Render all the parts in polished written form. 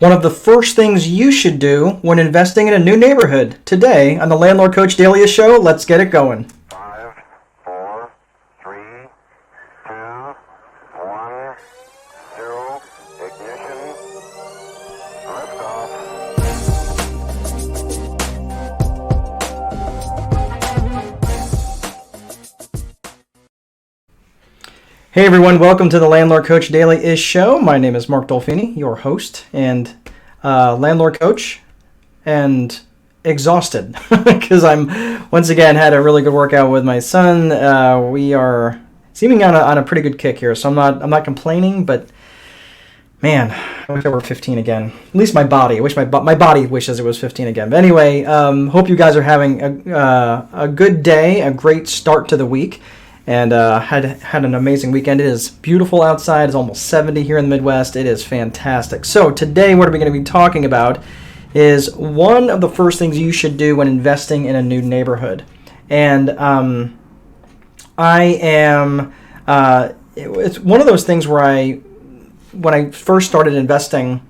One of the first things you should do when investing in a new neighborhood. Today on the Landlord Coach Daily show, let's get it going. 5, 4, 3, 2, 1, 0, ignition, liftoff. Hey everyone, welcome to the Landlord Coach Daily show. My name is Mark Dolfini, your host and landlord coach, and exhausted because I'm once again had a really good workout with my son. We are seeming on a pretty good kick here, so I'm not complaining, but man, I wish I were 15 again. At least my body. I wish my body wishes it was 15 again. But anyway, hope you guys are having a good day, a great start to the week. And had an amazing weekend. It is beautiful outside. It's almost 70 here in the Midwest. It is fantastic. So today what are we going to be talking about is one of the first things you should do when investing in a new neighborhood. And it's one of those things where when I first started investing,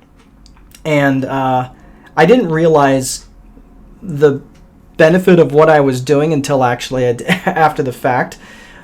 and I didn't realize the benefit of what I was doing until actually after the fact.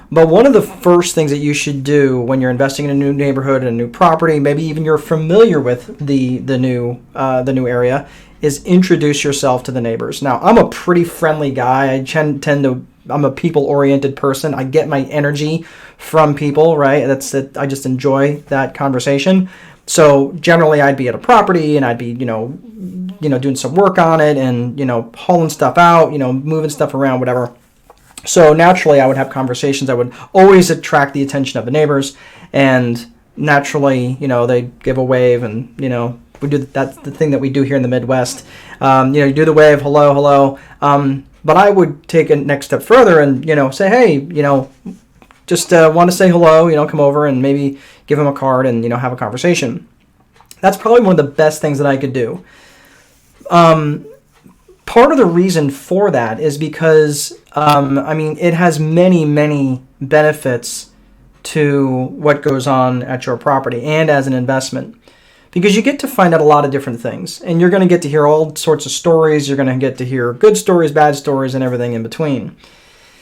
But one of the first things that you should do when you're investing in a new neighborhood, a new property, maybe even you're familiar with the new area, is introduce yourself to the neighbors. Now, I'm a pretty friendly guy. I'm a people-oriented person. I get my energy from people, right? That's it. I just enjoy that conversation. So generally, I'd be at a property and I'd be, doing some work on it and hauling stuff out, moving stuff around, whatever. So naturally, I would have conversations. I would always attract the attention of the neighbors, and naturally, they'd give a wave, and we do that's the thing that we do here in the Midwest. You do the wave, hello. But I would take a next step further and say, hey, just want to say hello. Come over and maybe give them a card and have a conversation. That's probably one of the best things that I could do. Part of the reason for that is because, it has many, many benefits to what goes on at your property and as an investment. Because you get to find out a lot of different things. And you're going to get to hear all sorts of stories. You're going to get to hear good stories, bad stories, and everything in between.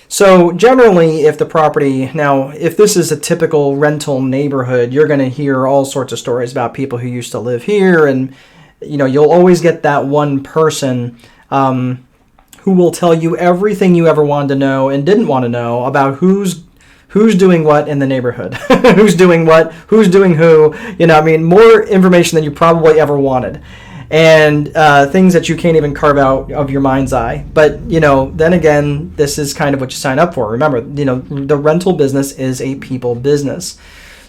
So generally, if this is a typical rental neighborhood, you're going to hear all sorts of stories about people who used to live here. And, you'll always get that one person who will tell you everything you ever wanted to know and didn't want to know about who's doing what in the neighborhood, who's doing what, who's doing who, more information than you probably ever wanted, and things that you can't even carve out of your mind's eye. But, then again, this is kind of what you sign up for. Remember, the rental business is a people business.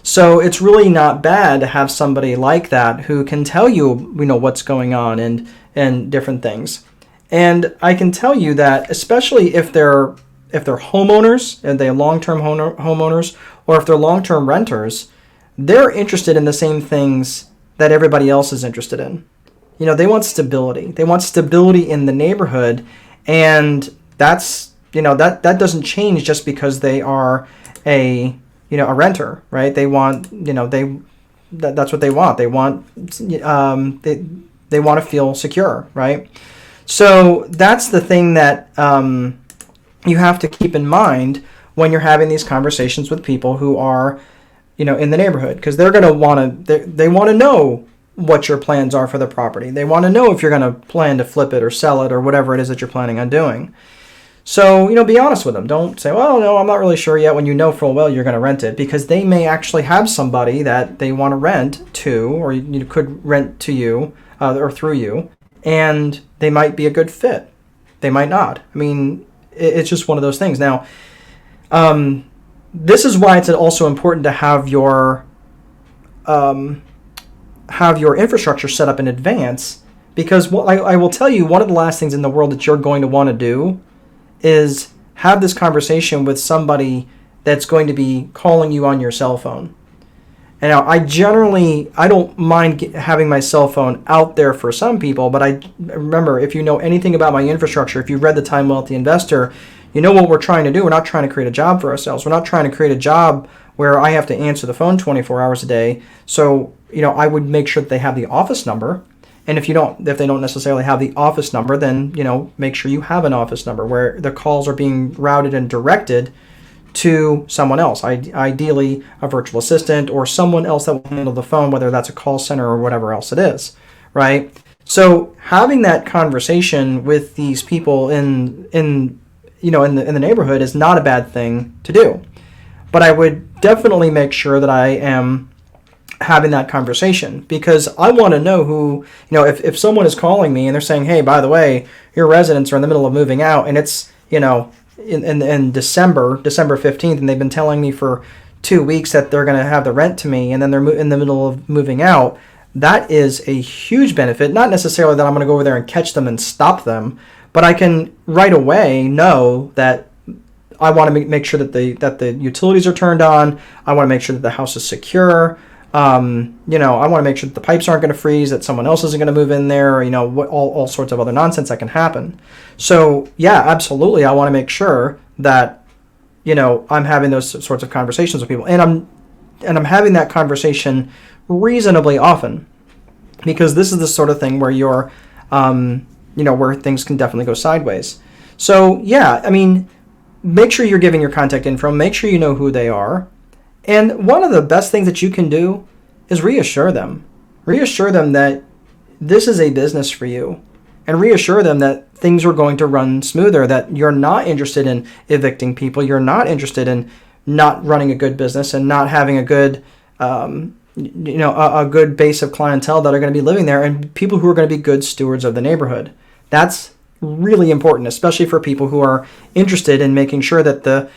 So it's really not bad to have somebody like that who can tell you, what's going on and different things. And I can tell you that, especially if they're homeowners and they're long-term homeowners, or if they're long-term renters, they're interested in the same things that everybody else is interested in. They want stability. They want stability in the neighborhood, and that's that doesn't change just because they are a renter, right? They want that's what they want. They want they want to feel secure, right? So that's the thing that you have to keep in mind when you're having these conversations with people who are, in the neighborhood, because they're going to want to, they want to know what your plans are for the property. They want to know if you're going to plan to flip it or sell it or whatever it is that you're planning on doing. So, be honest with them. Don't say, well, no, I'm not really sure yet, when full well you're going to rent it, because they may actually have somebody that they want to rent to, or you could rent to you or through you, and they might be a good fit. They might not. It's just one of those things. Now, this is why it's also important to have your infrastructure set up in advance, because I will tell you, one of the last things in the world that you're going to want to do is have this conversation with somebody that's going to be calling you on your cell phone. And now, I don't mind having my cell phone out there for some people, but I remember, if you know anything about my infrastructure, if you've read The Time Wealthy Investor, you know what we're trying to do. We're not trying to create a job for ourselves. We're not trying to create a job where I have to answer the phone 24 hours a day. So, I would make sure that they have the office number. And if they don't necessarily have the office number, then, make sure you have an office number where the calls are being routed and directed to someone else, ideally a virtual assistant or someone else that will handle the phone, whether that's a call center or whatever else it is, right? So having that conversation with these people in the neighborhood is not a bad thing to do. But I would definitely make sure that I am having that conversation, because I want to know who, if someone is calling me and they're saying, hey, by the way, your residents are in the middle of moving out, and it's, in December 15th, and they've been telling me for 2 weeks that they're going to have the rent to me, and then they're in the middle of moving out, that is a huge benefit. Not necessarily that I'm going to go over there and catch them and stop them, but I can right away know that I want to make sure that the utilities are turned on. I want to make sure that the house is secure. I want to make sure that the pipes aren't going to freeze, that someone else isn't going to move in there, all sorts of other nonsense that can happen. So, yeah, absolutely. I want to make sure that, I'm having those sorts of conversations with people. And I'm having that conversation reasonably often, because this is the sort of thing where you're, where things can definitely go sideways. So, yeah, I mean, make sure you're giving your contact info. Make sure you know who they are. And one of the best things that you can do is reassure them. Reassure them that this is a business for you. And reassure them that things are going to run smoother, that you're not interested in evicting people. You're not interested in not running a good business and not having a good, a good base of clientele that are going to be living there, and people who are going to be good stewards of the neighborhood. That's really important, especially for people who are interested in making sure that the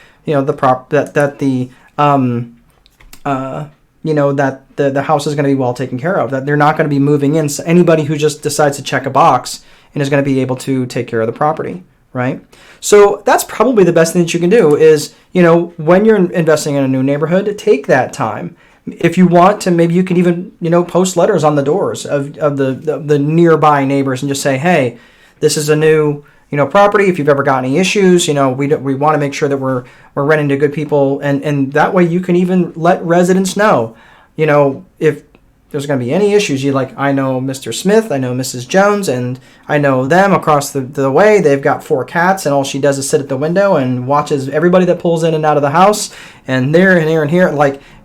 house is going to be well taken care of, that they're not going to be moving in anybody who just decides to check a box and is going to be able to take care of the property, right? So that's probably the best thing that you can do is, when you're investing in a new neighborhood, take that time. If you want to, maybe you can even, post letters on the doors of the nearby neighbors and just say, hey, this is a new property. If you've ever got any issues, we want to make sure that we're renting to good people, and that way you can even let residents know, if there's going to be any issues. I know Mr. Smith, I know Mrs. Jones, and I know them across the way. They've got 4 cats, and all she does is sit at the window and watches everybody that pulls in and out of the house, and there and here and here.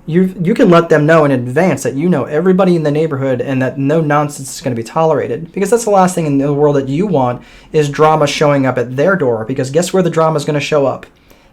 You can let them know in advance that everybody in the neighborhood, and that no nonsense is going to be tolerated, because that's the last thing in the world that you want is drama showing up at their door, because guess where the drama is going to show up?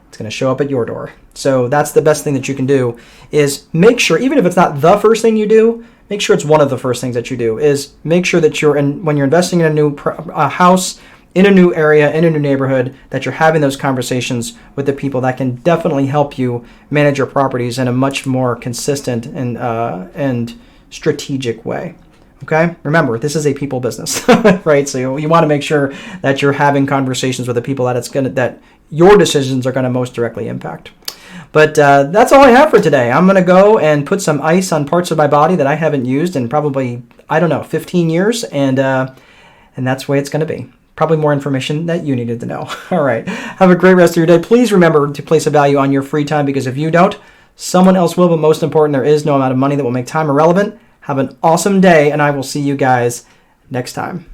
It's going to show up at your door. So that's the best thing that you can do, is make sure, even if it's not the first thing you do, make sure it's one of the first things that you do, is make sure that when you're investing in a new house, in a new area, in a new neighborhood, that you're having those conversations with the people that can definitely help you manage your properties in a much more consistent and strategic way. Okay? Remember, this is a people business, right? So you want to make sure that you're having conversations with the people that your decisions are going to most directly impact. But that's all I have for today. I'm going to go and put some ice on parts of my body that I haven't used in probably, 15 years, and that's the way it's going to be. Probably more information that you needed to know. All right. Have a great rest of your day. Please remember to place a value on your free time, because if you don't, someone else will. But most important, there is no amount of money that will make time irrelevant. Have an awesome day, and I will see you guys next time.